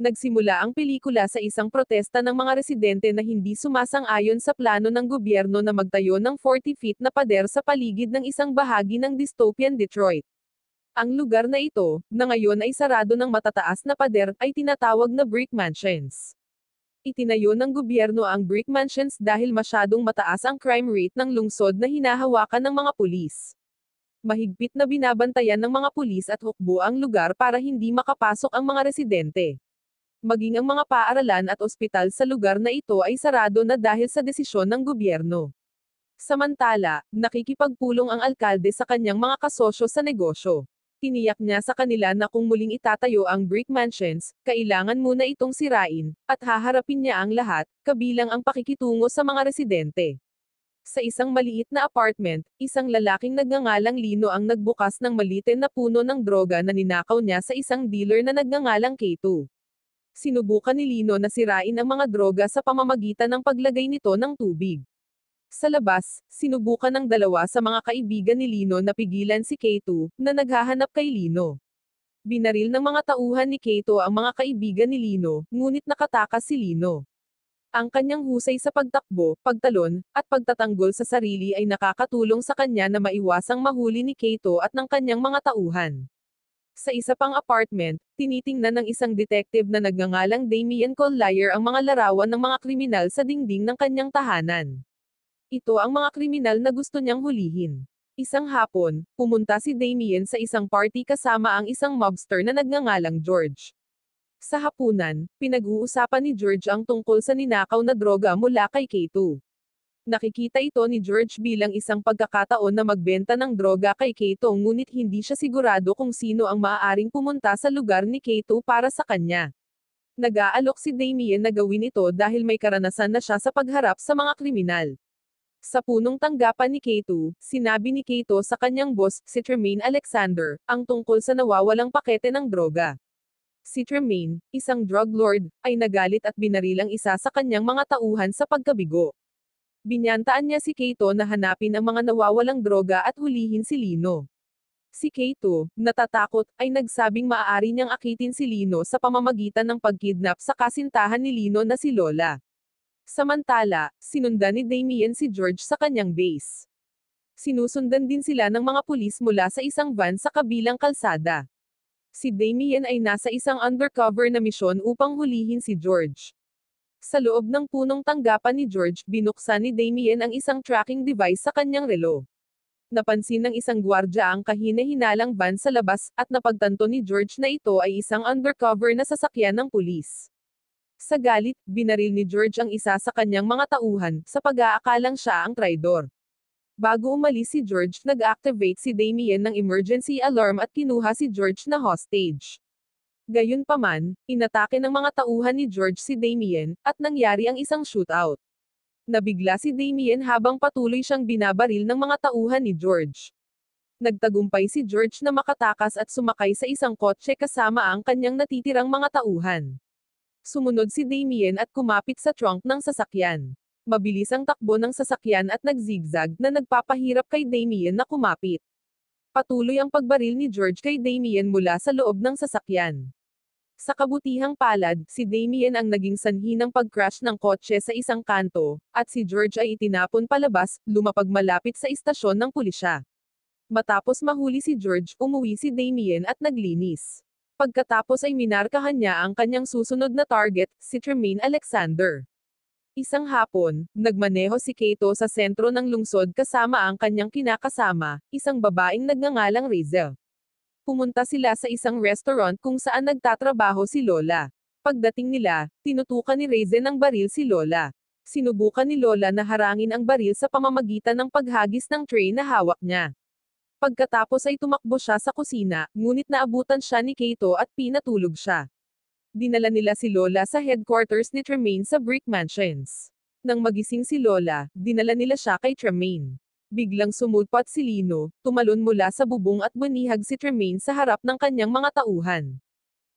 Nagsimula ang pelikula sa isang protesta ng mga residente na hindi sumasang-ayon sa plano ng gobyerno na magtayo ng 40 feet na pader sa paligid ng isang bahagi ng dystopian Detroit. Ang lugar na ito, na ngayon ay sarado ng matataas na pader, ay tinatawag na brick mansions. Itinayo ng gobyerno ang brick mansions dahil masyadong mataas ang crime rate ng lungsod na hinahawakan ng mga pulis. Mahigpit na binabantayan ng mga pulis at hukbo ang lugar para hindi makapasok ang mga residente. Maging ang mga paaralan at ospital sa lugar na ito ay sarado na dahil sa desisyon ng gobyerno. Samantala, nakikipagpulong ang alkalde sa kanyang mga kasosyo sa negosyo. Tiniyak niya sa kanila na kung muling itatayo ang brick mansions, kailangan muna itong sirain, at haharapin niya ang lahat, kabilang ang pakikitungo sa mga residente. Sa isang maliit na apartment, isang lalaking nagngangalang Lino ang nagbukas ng malitin na puno ng droga na ninakaw niya sa isang dealer na nagngangalang K2. Sinubukan ni Lino na sirain ang mga droga sa pamamagitan ng paglagay nito ng tubig. Sa labas, sinubukan ng dalawa sa mga kaibigan ni Lino na pigilan si K2, na naghahanap kay Lino. Binaril ng mga tauhan ni K2 ang mga kaibigan ni Lino, ngunit nakatakas si Lino. Ang kanyang husay sa pagtakbo, pagtalon, at pagtatanggol sa sarili ay nakakatulong sa kanya na maiwasang mahuli ni K2 at ng kanyang mga tauhan. Sa isa pang apartment, tinitingnan ng isang detective na nagngangalang Damien Collier ang mga larawan ng mga kriminal sa dingding ng kanyang tahanan. Ito ang mga kriminal na gusto niyang hulihin. Isang hapon, pumunta si Damien sa isang party kasama ang isang mobster na nagngangalang George. Sa hapunan, pinag-uusapan ni George ang tungkol sa ninakaw na droga mula kay K2. Nakikita ito ni George bilang isang pagkakataon na magbenta ng droga kay K2 ngunit hindi siya sigurado kung sino ang maaaring pumunta sa lugar ni K2 para sa kanya. Nag-aalok si Damien na gawin ito dahil may karanasan na siya sa pagharap sa mga kriminal. Sa punong tanggapan ni K2, sinabi ni K2 sa kanyang boss, si Tremaine Alexander, ang tungkol sa nawawalang pakete ng droga. Si Tremaine, isang drug lord, ay nagalit at binaril ang isa sa kanyang mga tauhan sa pagkabigo. Binyantaan niya si K2 na hanapin ang mga nawawalang droga at hulihin si Lino. Si K2, natatakot, ay nagsabing maaari niyang akitin si Lino sa pamamagitan ng pagkidnap sa kasintahan ni Lino na si Lola. Samantala, sinundan ni Damien si George sa kanyang base. Sinusundan din sila ng mga pulis mula sa isang van sa kabilang kalsada. Si Damien ay nasa isang undercover na misyon upang hulihin si George. Sa loob ng punong tanggapan ni George, binuksan ni Damien ang isang tracking device sa kanyang relo. Napansin ng isang gwardya ang kahina-hinalang van sa labas, at napagtanto ni George na ito ay isang undercover na sasakyan ng pulis. Sa galit, binaril ni George ang isa sa kanyang mga tauhan, sa pag-aakalang siya ang traidor. Bago umalis si George, nag-activate si Damien ng emergency alarm at kinuha si George na hostage. Gayunpaman, inatake ng mga tauhan ni George si Damien, at nangyari ang isang shootout. Nabigla si Damien habang patuloy siyang binabaril ng mga tauhan ni George. Nagtagumpay si George na makatakas at sumakay sa isang kotse kasama ang kanyang natitirang mga tauhan. Sumunod si Damien at kumapit sa trunk ng sasakyan. Mabilis ang takbo ng sasakyan at nagzigzag na nagpapahirap kay Damien na kumapit. Patuloy ang pagbaril ni George kay Damien mula sa loob ng sasakyan. Sa kabutihang palad, si Damien ang naging sanhi ng pag-crash ng kotse sa isang kanto, at si George ay itinapon palabas, lumapag malapit sa istasyon ng pulisya. Matapos mahuli si George, umuwi si Damien at naglinis. Pagkatapos ay minarkahan niya ang kanyang susunod na target, si Tremaine Alexander. Isang hapon, nagmaneho si K2 sa sentro ng lungsod kasama ang kanyang kinakasama, isang babaeng nagngangalang Rizel. Pumunta sila sa isang restaurant kung saan nagtatrabaho si Lola. Pagdating nila, tinutukan ni Rizel ng baril si Lola. Sinubukan ni Lola na harangin ang baril sa pamamagitan ng paghagis ng tray na hawak niya. Pagkatapos ay tumakbo siya sa kusina, ngunit naabutan siya ni K2 at pinatulog siya. Dinala nila si Lola sa headquarters ni Tremaine sa Brick Mansions. Nang magising si Lola, dinala nila siya kay Tremaine. Biglang sumulpot si Lino, tumalon mula sa bubong at bunihag si Tremaine sa harap ng kanyang mga tauhan.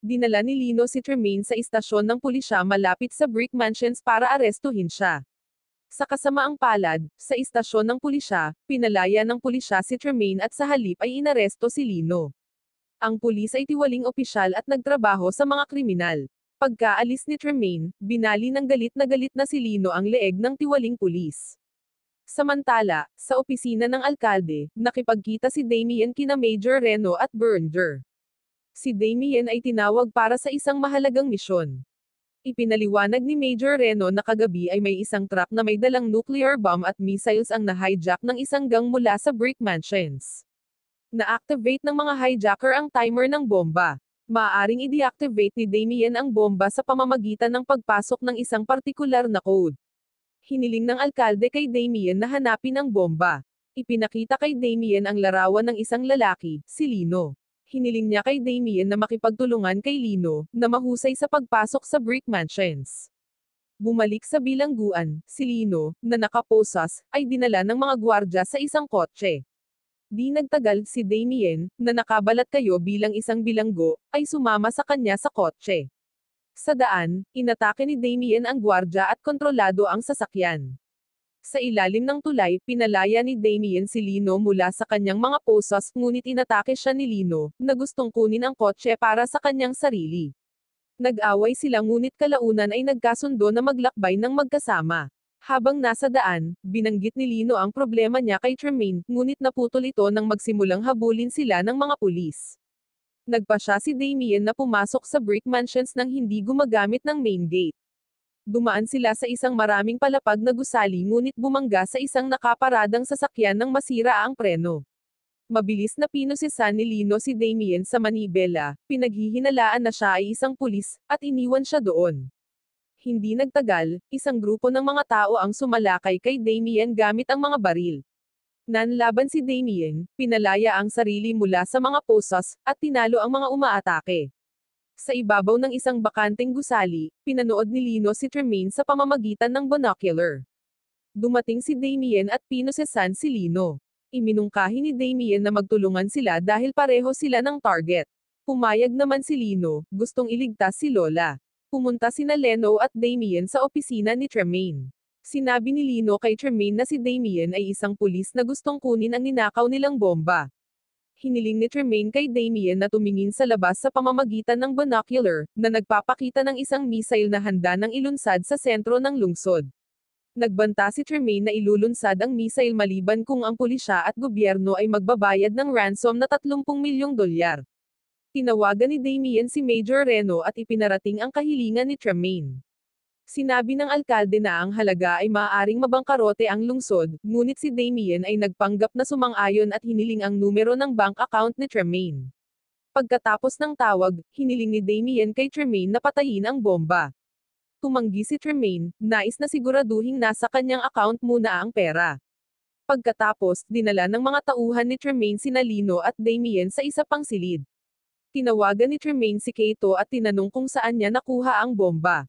Dinala ni Lino si Tremaine sa istasyon ng pulisya malapit sa Brick Mansions para arestuhin siya. Sa kasamaang palad, sa istasyon ng pulisya, pinalaya ng pulisya si Tremaine at sa halip ay inaresto si Lino. Ang pulis ay tiwaling opisyal at nagtrabaho sa mga kriminal. Pagkaalis ni Tremaine, binali ng galit na si Lino ang leeg ng tiwaling pulis. Samantala, sa opisina ng alkalde, nakipagkita si Damien kina Major Reno at Berenger. Si Damien ay tinawag para sa isang mahalagang misyon. Ipinaliwanag ni Major Reno na kagabi ay may isang truck na may dalang nuclear bomb at missiles ang na-hijack ng isang gang mula sa Brick Mansions. Na-activate ng mga hijacker ang timer ng bomba. Maaaring i-deactivate ni Damien ang bomba sa pamamagitan ng pagpasok ng isang partikular na code. Hiniling ng alkalde kay Damien na hanapin ang bomba. Ipinakita kay Damien ang larawan ng isang lalaki, si Lino. Hiniling niya kay Damien na makipagtulungan kay Lino, na mahusay sa pagpasok sa Brick Mansions. Bumalik sa bilangguan, si Lino, na nakaposas, ay dinala ng mga gwardya sa isang kotse. Di nagtagal, si Damien, na nakabalat kayo bilang isang bilanggo, ay sumama sa kanya sa kotse. Sa daan, inatake ni Damien ang gwardya at kontrolado ang sasakyan. Sa ilalim ng tulay, pinalaya ni Damien si Lino mula sa kanyang mga posas, ngunit inatake siya ni Lino, na gustong kunin ang kotse para sa kanyang sarili. Nag-away sila ngunit kalaunan ay nagkasundo na maglakbay ng magkasama. Habang nasa daan, binanggit ni Lino ang problema niya kay Tremaine, ngunit naputol ito nang magsimulang habulin sila ng mga pulis. Nagpasya si Damien na pumasok sa Brick Mansions nang hindi gumagamit ng main gate. Dumaan sila sa isang maraming palapag na gusali ngunit bumangga sa isang nakaparadang sasakyan nang masira ang preno. Mabilis na pinusisan ni Lino si Damien sa manibela, pinaghihinalaan na siya ay isang pulis, at iniwan siya doon. Hindi nagtagal, isang grupo ng mga tao ang sumalakay kay Damien gamit ang mga baril. Nanlaban si Damien, pinalaya ang sarili mula sa mga posas, at tinalo ang mga umaatake. Sa ibabaw ng isang bakanteng gusali, pinanood ni Lino si Tremaine sa pamamagitan ng binocular. Dumating si Damien at pinusesan si Lino. Iminungkahi ni Damien na magtulungan sila dahil pareho sila ng target. Pumayag naman si Lino, gustong iligtas si Lola. Pumunta sina Leno at Damien sa opisina ni Tremaine. Sinabi ni Lino kay Tremaine na si Damien ay isang pulis na gustong kunin ang ninakaw nilang bomba. Hiniling ni Tremaine kay Damien na tumingin sa labas sa pamamagitan ng binocular, na nagpapakita ng isang missile na handa ng ilunsad sa sentro ng lungsod. Nagbanta si Tremaine na ilulunsad ang missile maliban kung ang pulisya at gobyerno ay magbabayad ng ransom na $30 milyong. Tinawagan ni Damien si Major Reno at ipinarating ang kahilingan ni Tremaine. Sinabi ng alkalde na ang halaga ay maaaring mabangkarote ang lungsod, ngunit si Damien ay nagpanggap na sumang-ayon at hiniling ang numero ng bank account ni Tremaine. Pagkatapos ng tawag, hiniling ni Damien kay Tremaine na patayin ang bomba. Tumanggi si Tremaine, nais na siguraduhing nasa kanyang account muna ang pera. Pagkatapos, dinala ng mga tauhan ni Tremaine sina Lino at Damien sa isa pang silid. Tinawagan ni Tremaine si Kato at tinanong kung saan niya nakuha ang bomba.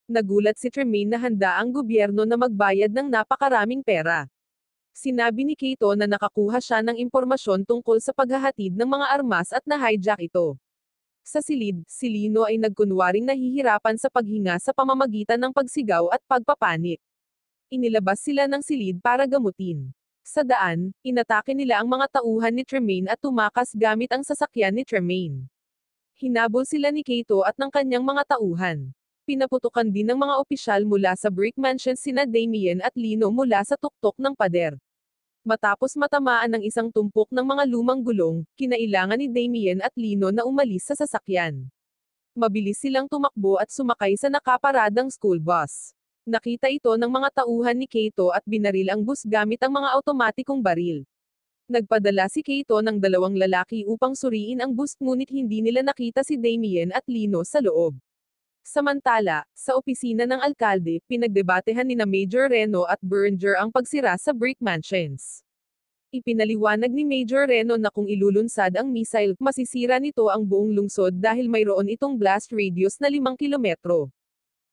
Nagulat si Tremaine na handa ang gobyerno na magbayad ng napakaraming pera. Sinabi ni Kato na nakakuha siya ng impormasyon tungkol sa paghahatid ng mga armas at na-hijack ito. Sa silid, si Lino ay nagkunwaring nahihirapan sa paghinga sa pamamagitan ng pagsigaw at pagpapanik. Inilabas sila ng silid para gamutin. Sa daan, inatake nila ang mga tauhan ni Tremaine at tumakas gamit ang sasakyan ni Tremaine. Hinabol sila ni Kato at ng kanyang mga tauhan. Pinaputukan din ng mga opisyal mula sa Brick Mansions sina Damien at Lino mula sa tuktok ng pader. Matapos matamaan ng isang tumpok ng mga lumang gulong, kinailangan ni Damien at Lino na umalis sa sasakyan. Mabilis silang tumakbo at sumakay sa nakaparadang school bus. Nakita ito ng mga tauhan ni Kato at binaril ang bus gamit ang mga automatikong baril. Nagpadala si Kato ng 2 lalaki upang suriin ang bus ngunit hindi nila nakita si Damien at Lino sa loob. Samantala, sa opisina ng alkalde, pinagdebatehan nina Major Reno at Berenger ang pagsira sa Brick Mansions. Ipinaliwanag ni Major Reno na kung ilulunsad ang missile, masisira nito ang buong lungsod dahil mayroon itong blast radius na 5 kilometro.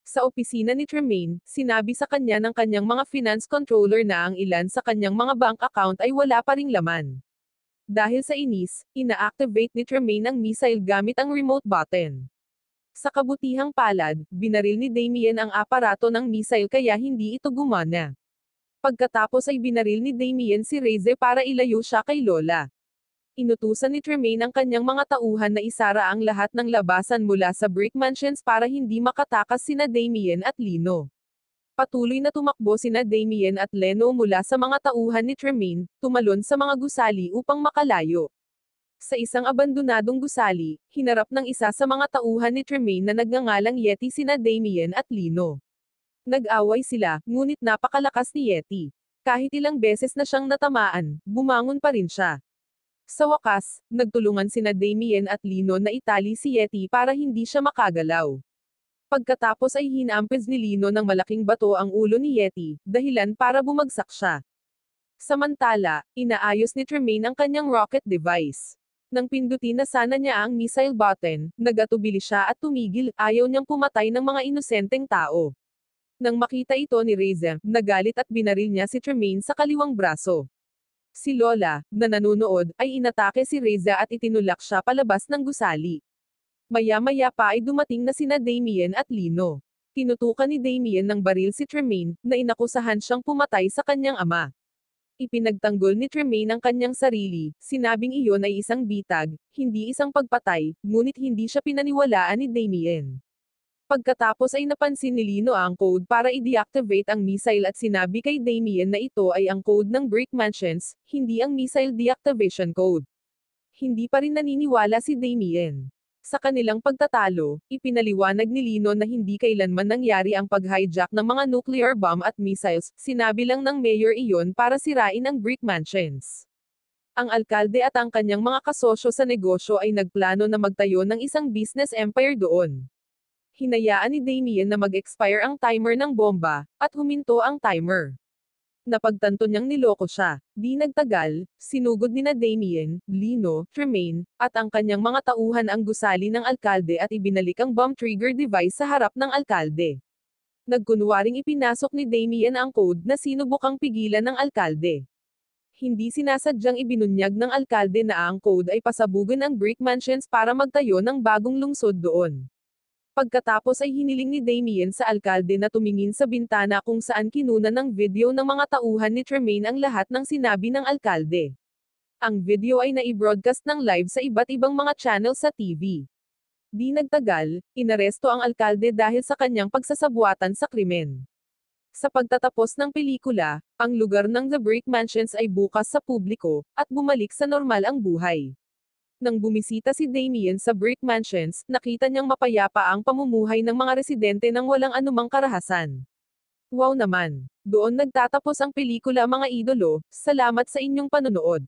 Sa opisina ni Tremaine, sinabi sa kanya ng kanyang mga finance controller na ang ilan sa kanyang mga bank account ay wala pa ring laman. Dahil sa inis, ina-activate ni Tremaine ang missile gamit ang remote button. Sa kabutihang palad, binaril ni Damien ang aparato ng missile kaya hindi ito gumana. Pagkatapos ay binaril ni Damien si Reze para ilayo siya kay Lola. Inutusan ni Tremaine ang kanyang mga tauhan na isara ang lahat ng labasan mula sa brick mansions para hindi makatakas sina Damien at Lino. Patuloy na tumakbo sina Damien at Leno mula sa mga tauhan ni Tremaine, tumalon sa mga gusali upang makalayo. Sa isang abandonadong gusali, hinarap ng isa sa mga tauhan ni Tremaine na nagngangalang Yeti sina Damien at Lino. Nag-away sila, ngunit napakalakas ni Yeti. Kahit ilang beses na siyang natamaan, bumangon pa rin siya. Sa wakas, nagtulungan sina Damien at Lino na itali si Yeti para hindi siya makagalaw. Pagkatapos ay hinampes ni Lino ng malaking bato ang ulo ni Yeti, dahilan para bumagsak siya. Samantala, inaayos ni Tremaine ang kanyang rocket device. Nang pindutin na sana niya ang missile button, nagatubili siya at tumigil, ayaw niyang pumatay ng mga inosenteng tao. Nang makita ito ni Reza, nagalit at binaril niya si Tremaine sa kaliwang braso. Si Lola, na nanunood, ay inatake si Reza at itinulak siya palabas ng gusali. Maya-maya pa ay dumating na sina Damien at Lino. Tinutukan ni Damien ng baril si Tremaine, na inakusahan siyang pumatay sa kanyang ama. Ipinagtanggol ni Tremaine ang kanyang sarili, sinabing iyon ay isang bitag, hindi isang pagpatay, ngunit hindi siya pinaniwalaan ni Damien. Pagkatapos ay napansin ni Lino ang code para i-deactivate ang missile at sinabi kay Damien na ito ay ang code ng Brick Mansions, hindi ang missile deactivation code. Hindi pa rin naniniwala si Damien. Sa kanilang pagtatalo, ipinaliwanag ni Lino na hindi kailanman nangyari ang pag-hijack ng mga nuclear bomb at missiles, sinabi lang ng mayor iyon para sirain ang Brick Mansions. Ang alkalde at ang kanyang mga kasosyo sa negosyo ay nagplano na magtayo ng isang business empire doon. Hinayaan ni Damien na mag-expire ang timer ng bomba, at huminto ang timer. Napagtanto niyang niloko siya. Di nagtagal, sinugod nina Damien, Lino, Tremaine, at ang kanyang mga tauhan ang gusali ng alkalde at ibinalik ang bomb trigger device sa harap ng alkalde. Nagkunwaring ipinasok ni Damien ang code na sinubukang pigilan ng alkalde. Hindi sinasadyang ibinunyag ng alkalde na ang code ay pasabugan ang Brick Mansions para magtayo ng bagong lungsod doon. Pagkatapos ay hiniling ni Damien sa alkalde na tumingin sa bintana kung saan kinunan ng video ng mga tauhan ni Tremaine ang lahat ng sinabi ng alkalde. Ang video ay nai-broadcast ng live sa iba't ibang mga channel sa TV. Di nagtagal, inaresto ang alkalde dahil sa kanyang pagsasabuatan sa krimen. Sa pagtatapos ng pelikula, ang lugar ng The Brick Mansions ay bukas sa publiko, at bumalik sa normal ang buhay. Nang bumisita si Damien sa Brick Mansions, nakita niyang mapayapa ang pamumuhay ng mga residente nang walang anumang karahasan. Wow naman! Doon nagtatapos ang pelikula mga idolo, salamat sa inyong panonood.